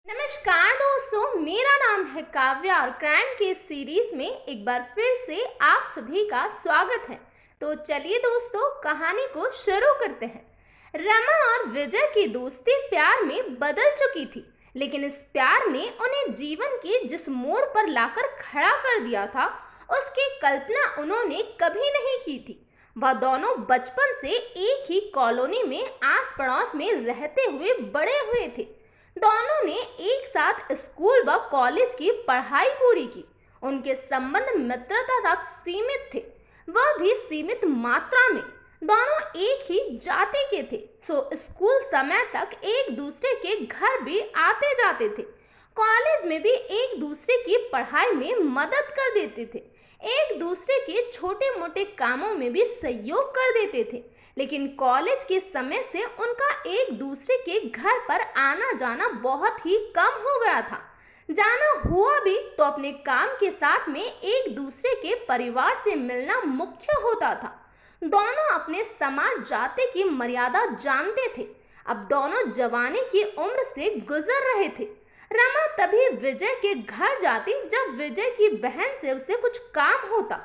नमस्कार दोस्तों, मेरा नाम है काव्या और क्राइम केस सीरीज में एक बार फिर से आप सभी का स्वागत है। तो चलिए दोस्तों, कहानी को शुरू करते हैं। रमा और विजय की दोस्ती प्यार में बदल चुकी थी, लेकिन इस प्यार ने उन्हें जीवन के जिस मोड़ पर लाकर खड़ा कर दिया था, उसकी कल्पना उन्होंने कभी नहीं की थी। वह दोनों बचपन से एक ही कॉलोनी में आस पड़ोस में रहते हुए बड़े हुए थे। दोनों ने एक साथ स्कूल व कॉलेज की पढ़ाई पूरी की। उनके संबंध मित्रता तक सीमित थे, वह भी सीमित मात्रा में। दोनों एक ही जाति के थे, सो स्कूल समय तक एक दूसरे के घर भी आते जाते थे। कॉलेज में भी एक दूसरे की पढ़ाई में मदद कर देते थे, एक दूसरे के छोटे मोटे कामों में भी सहयोग कर देते थे। लेकिन कॉलेज के समय से उनका एक दूसरे के घर पर आना जाना बहुत ही कम हो गया था। जाना हुआ भी तो अपने काम के साथ में एक दूसरे के परिवार से मिलना मुख्य होता था। दोनों अपने समाज जाति की मर्यादा जानते थे। अब दोनों जवानी की उम्र से गुजर रहे थे। रमा तभी विजय के घर जाती जब विजय की बहन से उसे कुछ काम होता।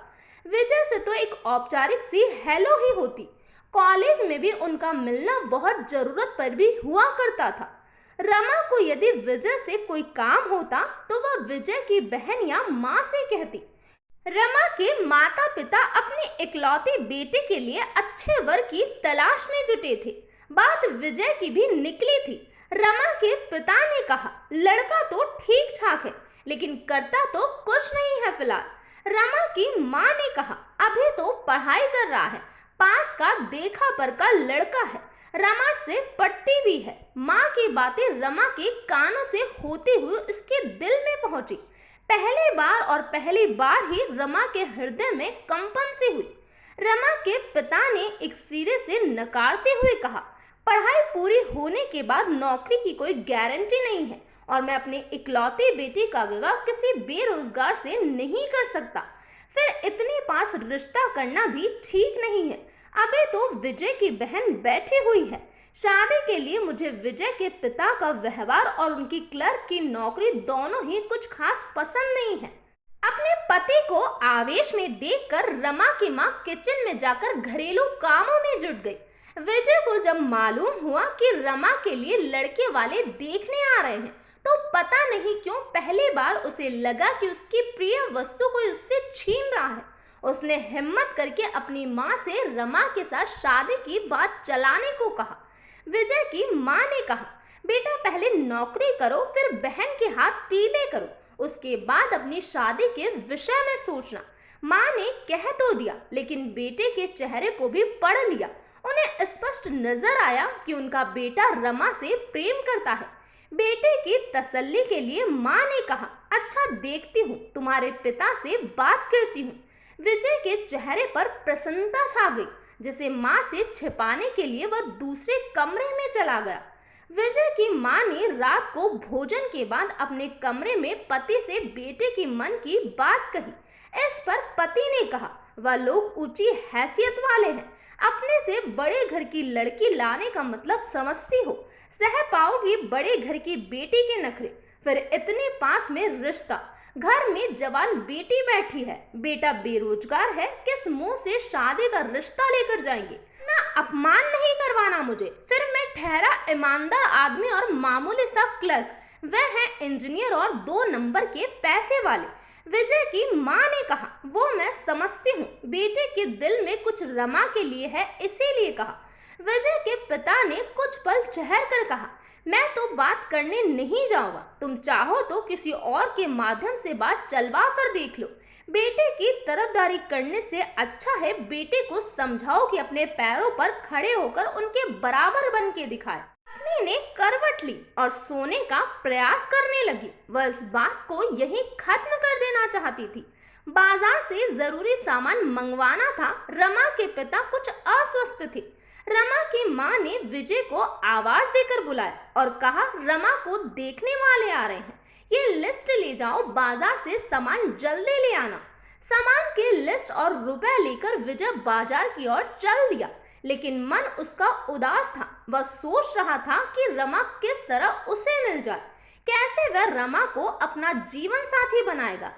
विजय से तो एक औपचारिक सी हेलो ही होती। कॉलेज में भी उनका मिलना बहुत जरूरत पर भी हुआ करता था। रमा को यदि विजय से कोई काम होता तो वह विजय की बहन या माँ से कहती। रमा के माता पिता अपने इकलौते बेटे के लिए अच्छे वर की तलाश में जुटे थे। बात विजय की भी निकली थी। रमा के पिता ने कहा, लड़का तो ठीक ठाक है, लेकिन करता तो कुछ नहीं है फिलहाल। रमा की माँ ने कहा, अभी तो पढ़ाई कर रहा है, पास का देखा पर का लड़का है, रमा से पटती भी है। माँ की बातें रमा के कानों से होते हुए उसके दिल में पहुंची। पहली बार ही रमा के हृदय में कंपन सी हुई। रमा के पिता ने एक सिरे से नकारते हुए कहा, पढ़ाई पूरी होने के बाद नौकरी की कोई गारंटी नहीं है और मैं अपने इकलौते बेटे का विवाह किसी बेरोजगार से नहीं कर सकता। फिर इतने पास रिश्ता करना भी ठीक नहीं है। अभी तो विजय की बहन बैठी हुई है। शादी के लिए मुझे विजय के पिता का व्यवहार और उनकी क्लर्क की नौकरी दोनों ही कुछ खास पसंद नहीं है। अपने पति को आवेश में देखकर रमा की माँ किचन में जाकर घरेलू कामों में जुट गई। विजय को जब मालूम हुआ कि रमा के लिए लड़के वाले देखने आ रहे हैं, तो पता नहीं क्यों पहली बार उसे लगा कि उसकी प्रिय वस्तु कोई उससे छीन रहा है। उसने हिम्मत करके अपनी माँ से रमा के साथ शादी की बात चलाने को कहा। विजय की माँ ने कहा, बेटा पहले नौकरी करो, फिर बहन के हाथ पीले करो, उसके बाद अपनी शादी के विषय में सोचना। माँ ने कह तो दिया, लेकिन बेटे के चेहरे को भी पढ़ लिया। उन्हें स्पष्ट नजर आया कि उनका बेटा रमा से प्रेम करता है। बेटे की तसल्ली के लिए माँ ने कहा, अच्छा देखती हूँ, तुम्हारे पिता से बात करती हूँ। विजय के चेहरे पर प्रसन्नता छा गई, जिसे माँ से छिपाने के लिए वह दूसरे कमरे में चला गया। विजय की माँ ने रात को भोजन के बाद अपने कमरे में पति से बेटे की मन की बात कही। इस पर पति ने कहा, वह लोग ऊंची हैसियत वाले हैं, अपने से बड़े घर की लड़की लाने का मतलब समझती हो, सह पाओगी बड़े घर की बेटी के नखरे, फिर इतने पास में रिश्ता, घर में जवान बेटी बैठी है, बेटा बेरोजगार है, किस मुंह से शादी का रिश्ता लेकर जाएंगे? ना अपमान नहीं करवाना मुझे, फिर मैं ठहरा ईमानदार आदमी और मामूली सा क्लर्क, वह है इंजीनियर और 2 नंबर के पैसे वाले। विजय की माँ ने कहा, वो मैं समझती हूँ, बेटे के दिल में कुछ रमा के लिए है, इसीलिए कहा। विजय के पिता ने कुछ पल ठहर कर कहा, मैं तो बात करने नहीं जाऊंगा, तुम चाहो तो किसी और के माध्यम से बात चलवा कर देख लो। बेटे की तरफदारी करने से अच्छा है बेटे को समझाओ कि अपने पैरों पर खड़े होकर उनके बराबर बन के दिखाए। पत्नी ने करवट ली और सोने का प्रयास करने लगी। वह इस बात को यही खत्म कर देना चाहती थी। बाजार से जरूरी सामान मंगवाना था। रमा के पिता कुछ अस्वस्थ थे। रमा की माँ ने विजय को आवाज देकर बुलाया और कहा, रमा को देखने वाले आ रहे हैं, ये लिस्ट ले जाओ, बाजार से सामान जल्दी ले आना। सामान की लिस्ट और रुपए लेकर विजय बाजार की ओर चल दिया, लेकिन मन उसका उदास था। वह सोच रहा था कि रमा किस तरह उसे मिल जाए। कैसे वह रमा को अपना जीवन साथी बनाएगा।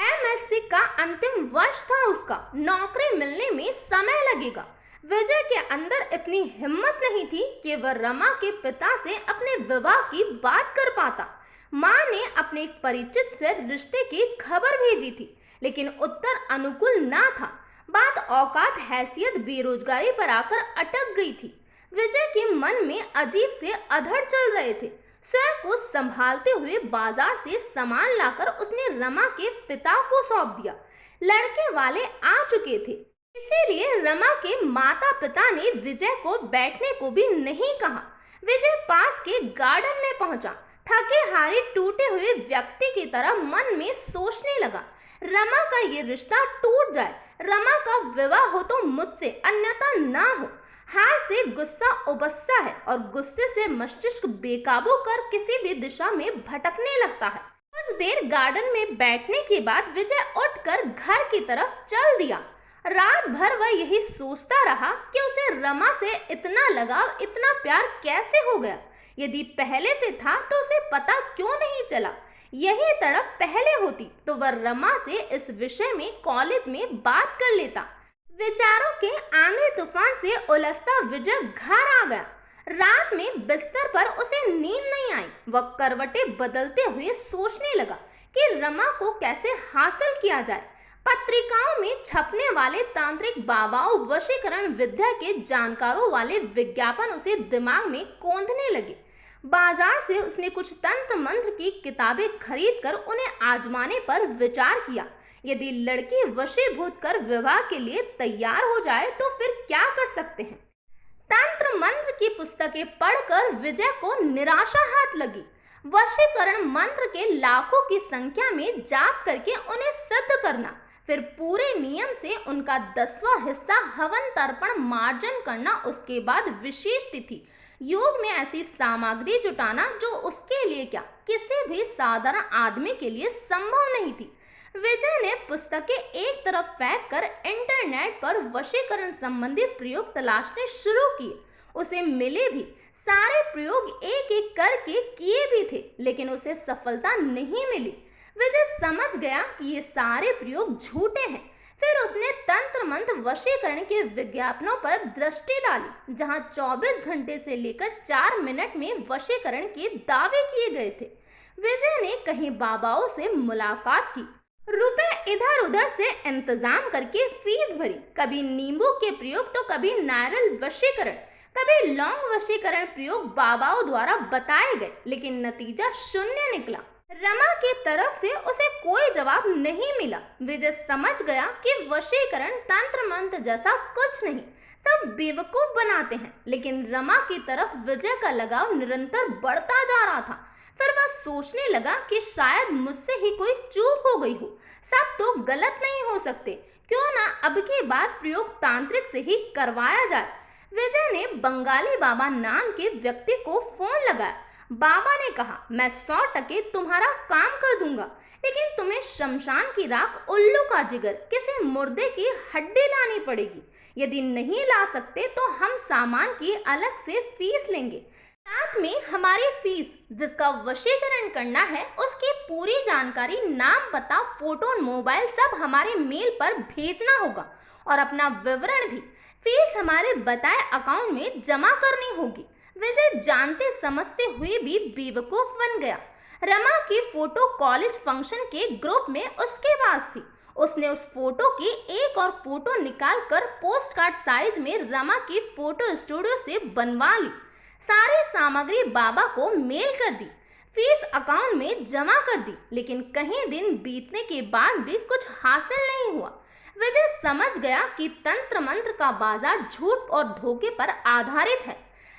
एमएससी का अंतिम वर्ष था उसका, नौकरी मिलने में समय लगेगा। विजय के अंदर इतनी हिम्मत नहीं थी कि वह रमा के पिता से अपने विवाह की बात कर पाता। मां ने अपने एक परिचित से रिश्ते की खबर भेजी थी, लेकिन उत्तर अनुकूल ना था। बात औकात, हैसियत, बेरोजगारी पर आकर अटक गई थी। विजय के मन में अजीब से अधर चल रहे थे। स्वयं को संभालते हुए बाजार से सामान लाकर उसने रमा के पिता को सौंप दिया। लड़के वाले आ चुके थे, इसीलिए रमा के माता पिता ने विजय को बैठने को भी नहीं कहा। विजय पास के गार्डन में पहुंचा। थके हारे टूटे हुए व्यक्ति की तरह मन में सोचने लगा, रमा का ये रिश्ता टूट जाए, रमा का विवाह हो तो मुझसे, अन्यथा ना हो। हार से गुस्सा उबसता है और गुस्से से मस्तिष्क बेकाबू कर किसी भी दिशा में भटकने लगता है। कुछ देर गार्डन में बैठने के बाद विजय उठकर घर की तरफ चल दिया। रात भर वह यही सोचता रहा कि उसे रमा से इतना लगाव, इतना प्यार कैसे हो गया। यदि पहले से था तो उसे पता क्यों नहीं चला। यही तड़प पहले होती तो वह रमा से इस विषय में कॉलेज में बात कर लेता। विचारों के आंधी तूफान से उलझता विजय घर आ गया। रात में बिस्तर पर उसे नींद नहीं आई। वह करवटें बदलते हुए सोचने लगा कि रमा को कैसे हासिल किया जाए। पत्रिकाओं में छपने वाले तांत्रिक बाबाओं, वशीकरण विद्या के जानकारों वाले विज्ञापन उसे दिमाग में कौंधने लगे। बाजार से उसने कुछ तंत्र मंत्र की किताबें खरीदकर उन्हें आजमाने पर विचार किया। यदि लड़की वशीभूत कर विवाह के लिए तैयार हो जाए तो फिर क्या कर सकते हैं। तंत्र मंत्र की पुस्तकें पढ़कर विजय को निराशा हाथ लगी। वशीकरण मंत्र के लाखों की संख्या में जाप करके उन्हें सिद्ध करना, फिर पूरे नियम से उनका 10वां हिस्सा हवन तर्पण मार्जन करना, उसके बाद विशेष तिथि योग में ऐसी सामग्री जुटाना जो उसके लिए क्या, किसी भी साधारण आदमी के लिए संभव नहीं थी। विजय ने पुस्तकें एक तरफ फेंक कर इंटरनेट पर वशीकरण संबंधी प्रयोग तलाशने शुरू किए। उसे मिले भी। सारे प्रयोग एक एक करके किए भी थे, लेकिन उसे सफलता नहीं मिली। विजय समझ गया कि ये सारे प्रयोग झूठे हैं। फिर उसने तंत्र मंत्र वशीकरण के विज्ञापनों पर दृष्टि डाली, जहां 24 घंटे से लेकर 4 मिनट में वशीकरण के दावे किए गए थे। विजय ने कहीं बाबाओं से मुलाकात की, रुपए इधर उधर से इंतजाम करके फीस भरी। कभी नींबू के प्रयोग तो कभी नारियल वशीकरण, कभी लौंग वशीकरण प्रयोग बाबाओं द्वारा बताए गए, लेकिन नतीजा शून्य निकला। रमा की तरफ से उसे कोई जवाब नहीं मिला। विजय समझ गया कि वशीकरण तंत्र मंत्र जैसा कुछ नहीं, सब बेवकूफ बनाते हैं। लेकिन रमा की तरफ विजय का लगाव निरंतर बढ़ता जा रहा था। फिर वह सोचने लगा कि शायद मुझसे ही कोई चूक हो गई हो, सब तो गलत नहीं हो सकते, क्यों ना अब की बार प्रयोग तांत्रिक से ही करवाया जाए। विजय ने बंगाली बाबा नाम के व्यक्ति को फोन लगाया। बाबा ने कहा, मैं 100% तुम्हारा काम कर दूंगा, लेकिन तुम्हें शमशान की राख, उल्लू का जिगर, किसी मुर्दे की हड्डी लानी पड़ेगी। यदि नहीं ला सकते तो हम सामान की अलग से फीस लेंगे, साथ में हमारी फीस। जिसका वशीकरण करना है उसकी पूरी जानकारी, नाम, पता, फोटो, मोबाइल सब हमारे मेल पर भेजना होगा और अपना विवरण भी। फीस हमारे बताए अकाउंट में जमा करनी होगी। विजय जानते समझते हुए भी बेवकूफ बन गया। रमा की फोटो कॉलेज फंक्शन के ग्रुप में उसके पास थी। उसने उस फोटो की एक और फोटो निकाल कर पोस्ट कार्ड साइज में रमा की फोटो स्टूडियो से बनवा ली। सारी सामग्री बाबा को मेल कर दी, फीस अकाउंट में जमा कर दी, लेकिन कहीं दिन बीतने के बाद भी कुछ हासिल नहीं हुआ। विजय समझ गया कि तंत्र मंत्र का बाजार झूठ और धोखे पर आधारित है।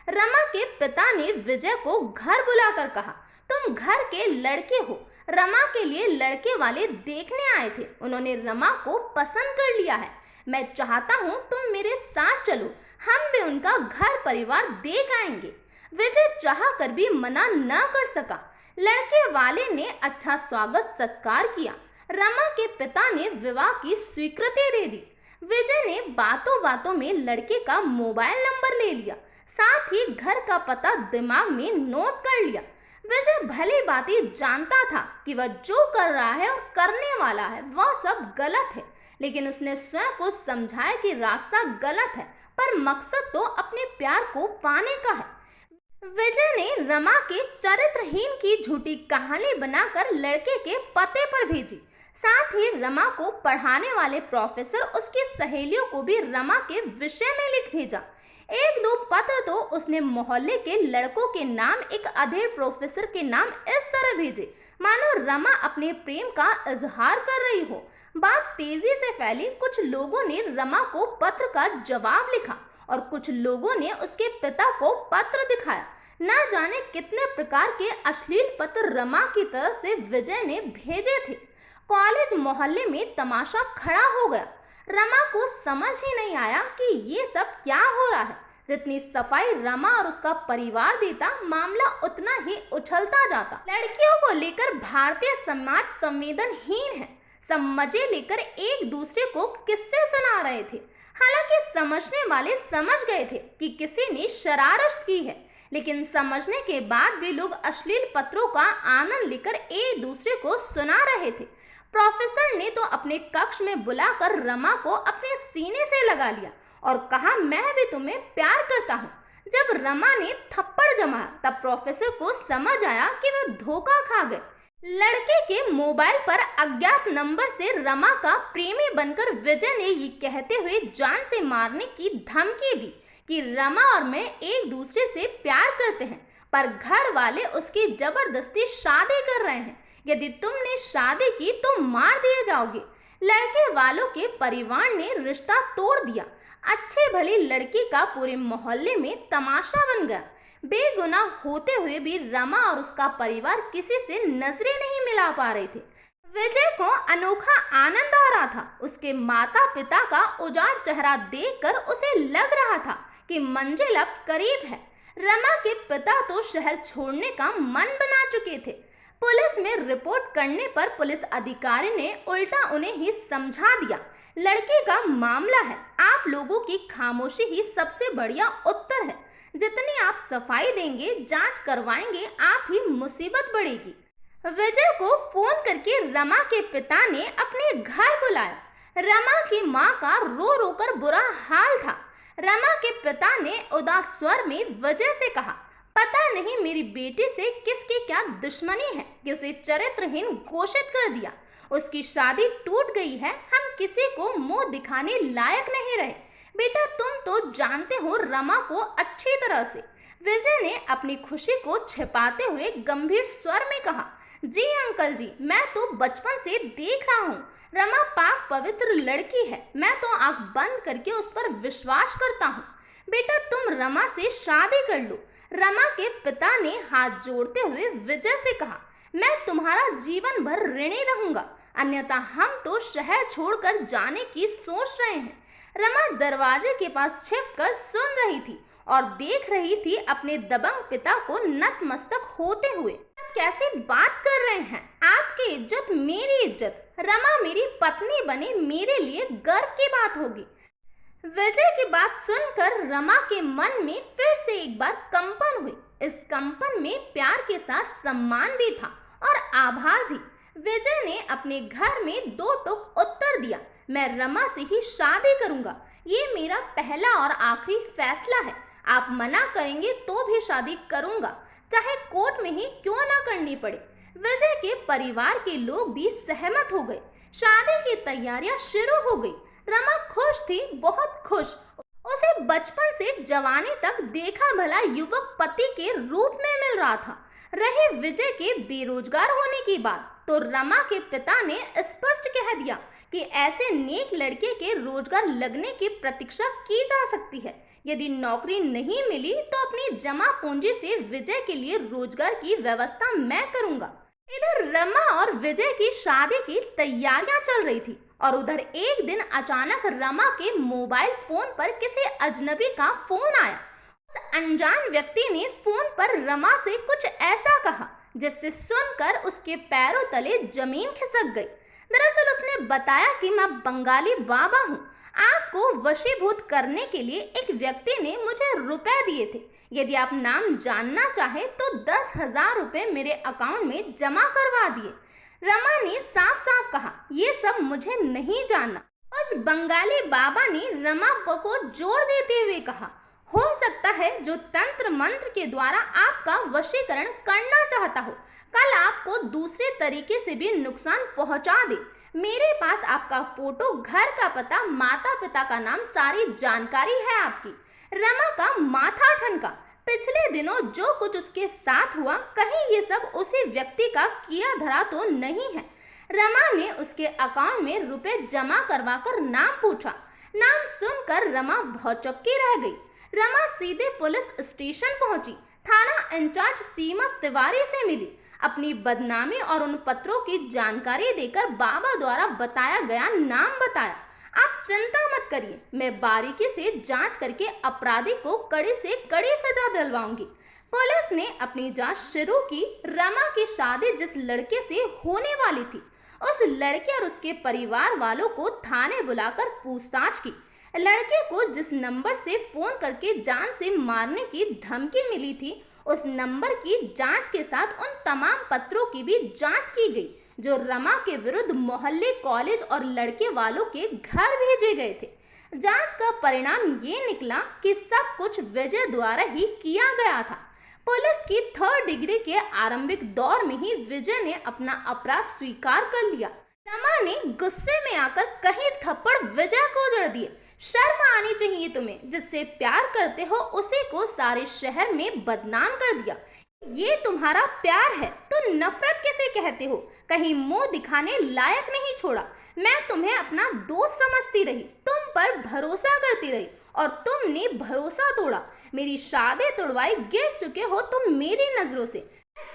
रमा के पिता ने विजय को घर बुलाकर कहा, तुम घर के लड़के हो, रमा के लिए लड़के वाले देखने आए थे, उन्होंने रमा को पसंद कर लिया है। मैं चाहता हूँ तुम मेरे साथ चलो, हम भी उनका घर परिवार देख आएंगे। विजय चाह कर भी मना न कर सका। लड़के वाले ने अच्छा स्वागत सत्कार किया। रमा के पिता ने विवाह की स्वीकृति दे दी। विजय ने बातों बातों में लड़के का मोबाइल नंबर ले लिया, साथ ही घर का पता दिमाग में नोट कर लिया। विजय भली भांति जानता था कि वह जो कर रहा है और करने वाला है वह सब गलत है, लेकिन उसने स्वयं को समझाया कि रास्ता गलत है पर मकसद तो अपने प्यार को पाने का है। विजय ने रमा के चरित्रहीन की झूठी कहानी बनाकर लड़के के पते पर भेजी। साथ ही रमा को पढ़ाने वाले प्रोफेसर उसकी सहेलियों को भी रमा के विषय में लिख भेजा। एक दो पत्र तो उसने मोहल्ले के लड़कों के नाम एक अधेड़ प्रोफेसर के नाम इस तरह भेजे मानो रमा अपने प्रेम का इजहार कर रही हो। बात तेजी से फैली। कुछ लोगों ने रमा को पत्र का जवाब लिखा और कुछ लोगों ने उसके पिता को पत्र दिखाया। न जाने कितने प्रकार के अश्लील पत्र रमा की तरफ से विजय ने भेजे थे। कॉलेज मोहल्ले में तमाशा खड़ा हो गया। रमा को समझ ही नहीं आया कि ये सब क्या हो रहा है। जितनी सफाई रमा और उसका परिवार देता, मामला उतना ही उछलता जाता। लड़कियों को लेकर भारतीय समाज संवेदनहीन है। सब मजे लेकर एक दूसरे को किस्से सुना रहे थे। हालांकि समझने वाले समझ गए थे कि किसी ने शरारत की है, लेकिन समझने के बाद भी लोग अश्लील पत्रों का आनंद लेकर एक दूसरे को सुना रहे थे। प्रोफेसर ने तो अपने कक्ष में बुलाकर रमा को अपने सीने से लगा लिया और कहा, मैं भी तुम्हें प्यार करता हूँ। जब रमा ने थप्पड़ जमाया तब प्रोफेसर को समझ आया कि वह धोखा खा गए। लड़के के मोबाइल पर अज्ञात नंबर से रमा का प्रेमी बनकर विजय ने ये कहते हुए जान से मारने की धमकी दी कि रमा और मैं एक दूसरे से प्यार करते हैं, पर घर वाले उसकी जबरदस्ती शादी कर रहे हैं। यदि तुमने शादी की तो मार दिए जाओगे। लड़के वालों के परिवार ने रिश्ता तोड़ दिया। अच्छे भली लड़की का पूरे मोहल्ले में तमाशा बन गया। बेगुनाह होते हुए भी रमा और उसका परिवार किसी से नजरें नहीं मिला पा रहे थे। विजय को अनोखा आनंद आ रहा था। उसके माता पिता का उजाड़ चेहरा देखकर उसे लग रहा था कि मंजिल अब करीब है। रमा के पिता तो शहर छोड़ने का मन बना चुके थे। पुलिस में रिपोर्ट करने पर पुलिस अधिकारी ने उल्टा उन्हें ही समझा दिया, लड़के का मामला है, आप लोगों की खामोशी ही सबसे बढ़िया उत्तर है। जितनी आप सफाई देंगे, जांच करवाएंगे, आप ही मुसीबत बढ़ेगी। विजय को फोन करके रमा के पिता ने अपने घर बुलाया। रमा की मां का रो रो कर बुरा हाल था। रमा के पिता ने उदास स्वर में विजय से कहा, पता नहीं मेरी बेटी से किसकी क्या दुश्मनी है कि उसे चरित्रहीन घोषित कर दिया। उसकी शादी टूट गई है। हम किसी को मुंह दिखाने लायक नहीं रहे। बेटा तुम तो जानते हो रमा को अच्छी तरह से। विजय ने अपनी खुशी को छिपाते हुए गंभीर स्वर में कहा, जी अंकल जी, मैं तो बचपन से देख रहा हूँ। रमा पाक पवित्र लड़की है। मैं तो आंख बंद करके उस पर विश्वास करता हूँ। बेटा तुम रमा से शादी कर लो। रमा के पिता ने हाथ जोड़ते हुए विजय से कहा, मैं तुम्हारा जीवन भर ऋणी रहूंगा, अन्यथा हम तो शहर छोड़कर जाने की सोच रहे हैं। रमा दरवाजे के पास छिपकर सुन रही थी और देख रही थी अपने दबंग पिता को नतमस्तक होते हुए। आप कैसे बात कर रहे हैं? आपकी इज्जत मेरी इज्जत। रमा मेरी पत्नी बने, मेरे लिए गर्व की बात होगी। विजय की बात सुनकर रमा के मन में फिर से एक बार कंपन हुई। इस कंपन में प्यार के साथ सम्मान भी था और आभार भी। विजय ने अपने घर में दो टूक उत्तर दिया, मैं रमा से ही शादी करूंगा। ये मेरा पहला और आखिरी फैसला है। आप मना करेंगे तो भी शादी करूंगा, चाहे कोर्ट में ही क्यों ना करनी पड़े। विजय के परिवार के लोग भी सहमत हो गए। शादी की तैयारियां शुरू हो गई। रमा खुश थी, बहुत खुश। उसे बचपन से जवानी तक देखा भला युवक पति के रूप में मिल रहा था। रहे विजय के बेरोजगार होने की बात, तो रमा के पिता ने स्पष्ट कह दिया कि ऐसे नेक लड़के के रोजगार लगने की प्रतीक्षा की जा सकती है। यदि नौकरी नहीं मिली तो अपनी जमा पूंजी से विजय के लिए रोजगार की व्यवस्था मैं करूंगा। इधर रमा और विजय की शादी की तैयारियां चल रही थी और उधर एक दिन अचानक रमा के मोबाइल फोन पर किसी अजनबी का फोन आया। उस अनजान व्यक्ति ने फोन पर रमा से कुछ ऐसा कहा जिससे सुनकर उसके पैरों तले जमीन खिसक गई। दरअसल उसने बताया कि मैं बंगाली बाबा हूँ। आपको वशीभूत करने के लिए एक व्यक्ति ने मुझे रुपए दिए थे। यदि आप नाम जानना चाहे तो 10,000 रुपए मेरे अकाउंट में जमा करवा दिए। रमा ने साफ साफ कहा, ये सब मुझे नहीं जानना। उस बंगाली बाबा ने रमा को जोर देते हुए कहा, हो सकता है जो तंत्र मंत्र के द्वारा आपका वशीकरण करना चाहता हो, कल आपको दूसरे तरीके से भी नुकसान पहुंचा दे। मेरे पास आपका फोटो, घर का पता, माता पिता का नाम, सारी जानकारी है आपकी। रमा का माथा ठनका। पिछले दिनों जो कुछ उसके साथ हुआ, कहीं ये सब उसी व्यक्ति का किया धरा तो नहीं है। रमा ने उसके अकाउंट में रुपए जमा करवाकर नाम पूछा। नाम सुनकर रमा भौचक्की रह गई। रमा सीधे पुलिस स्टेशन पहुंची। थाना इंचार्ज सीमा तिवारी से मिली। अपनी बदनामी और उन पत्रों की जानकारी देकर बाबा द्वारा बताया गया नाम बताया। आप चिंता मत करिए, मैं बारीकी से जांच करके अपराधी को कड़ी से कड़ी सजा दिलवाऊंगी। पुलिस ने अपनी जांच शुरू की। रमा की शादी जिस लड़के से होने वाली थी, उस लड़के और उसके परिवार वालों को थाने बुलाकर पूछताछ की। लड़के को जिस नंबर से फोन करके जान से मारने की धमकी मिली थी, उस नंबर की जांच के साथ उन तमाम पत्रों की भी जांच की गई जो रमा के विरुद्ध मोहल्ले, कॉलेज और लड़के वालों के घर भेजे गए थे। जांच का परिणाम ये निकला कि सब कुछ विजय द्वारा ही किया गया था। पुलिस की 3rd डिग्री के आरंभिक दौर में ही विजय ने अपना अपराध स्वीकार कर लिया। रमा ने गुस्से में आकर कहीं थप्पड़ विजय को जड़ दिए। शर्म आनी चाहिए तुम्हें, जिससे प्यार करते हो उसी को सारे शहर में बदनाम कर दिया। ये तुम्हारा प्यार है तो नफरत किसे कहते हो? कहीं मुंह दिखाने लायक नहीं छोड़ा। मैं तुम्हें अपना दोस्त समझती रही, तुम पर भरोसा करती रही और तुमने भरोसा तोड़ा। मेरी शादी तुड़वाई, गिर चुके हो तुम मेरी नजरों से।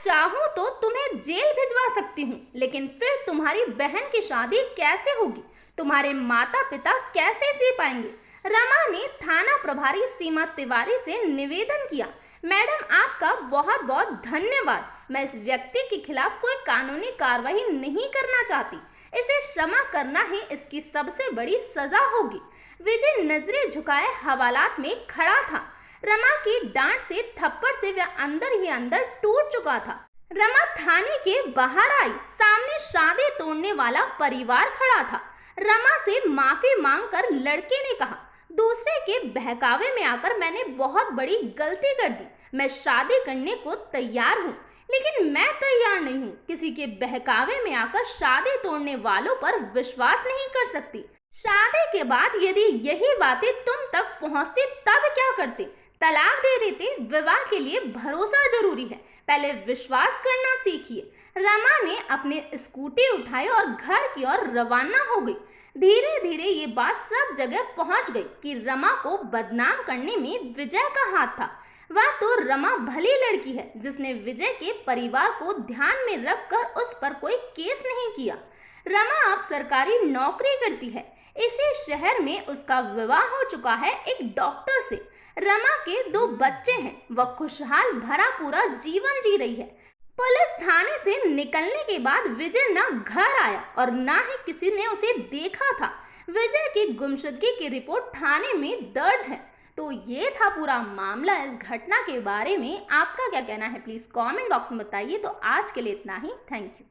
चाहूं तो तुम्हें जेल भिजवा सकती हूँ, लेकिन फिर तुम्हारी बहन की शादी कैसे होगी? तुम्हारे माता पिता कैसे जी पाएंगे? रमा ने थाना प्रभारी सीमा तिवारी से निवेदन किया, मैडम आपका बहुत बहुत धन्यवाद। मैं इस व्यक्ति के खिलाफ कोई कानूनी कार्रवाई नहीं करना चाहती। इसे क्षमा करना ही इसकी सबसे बड़ी सजा होगी। विजय नजरें झुकाए हवालात में खड़ा था। रमा की डांट से, थप्पड़ से वह अंदर ही अंदर टूट चुका था। रमा थाने के बाहर आई। सामने शादी तोड़ने वाला परिवार खड़ा था। रमा से माफी मांगकर लड़के ने कहा, दूसरे के बहकावे में आकर मैंने बहुत बड़ी गलती कर दी। मैं शादी करने को तैयार हूँ, लेकिन मैं तैयार नहीं हूँ। किसी के बहकावे में आकर शादी तोड़ने वालों पर विश्वास नहीं कर सकती। शादी के बाद यदि यही बातें तुम तक पहुँचती तब क्या करते? तलाक दे देते। विवाह के लिए भरोसा जरूरी है, पहले विश्वास करना सीखिए। रमा ने अपनी स्कूटी उठाई और घर की ओर रवाना हो गई। धीरे धीरे ये बात सब जगह पहुंच गई कि रमा को बदनाम करने में विजय का हाथ था। वह तो रमा भली लड़की है जिसने विजय के परिवार को ध्यान में रखकर उस पर कोई केस नहीं किया। रमा अब सरकारी नौकरी करती है। इसी शहर में उसका विवाह हो चुका है एक डॉक्टर से। रमा के 2 बच्चे हैं। वह खुशहाल भरा पूरा जीवन जी रही है। पुलिस थाने से निकलने के बाद विजय ना घर आया और ना ही किसी ने उसे देखा था। विजय की गुमशुदगी की रिपोर्ट थाने में दर्ज है। तो ये था पूरा मामला। इस घटना के बारे में आपका क्या कहना है, प्लीज कमेंट बॉक्स में बताइए। तो आज के लिए इतना ही। Thank you.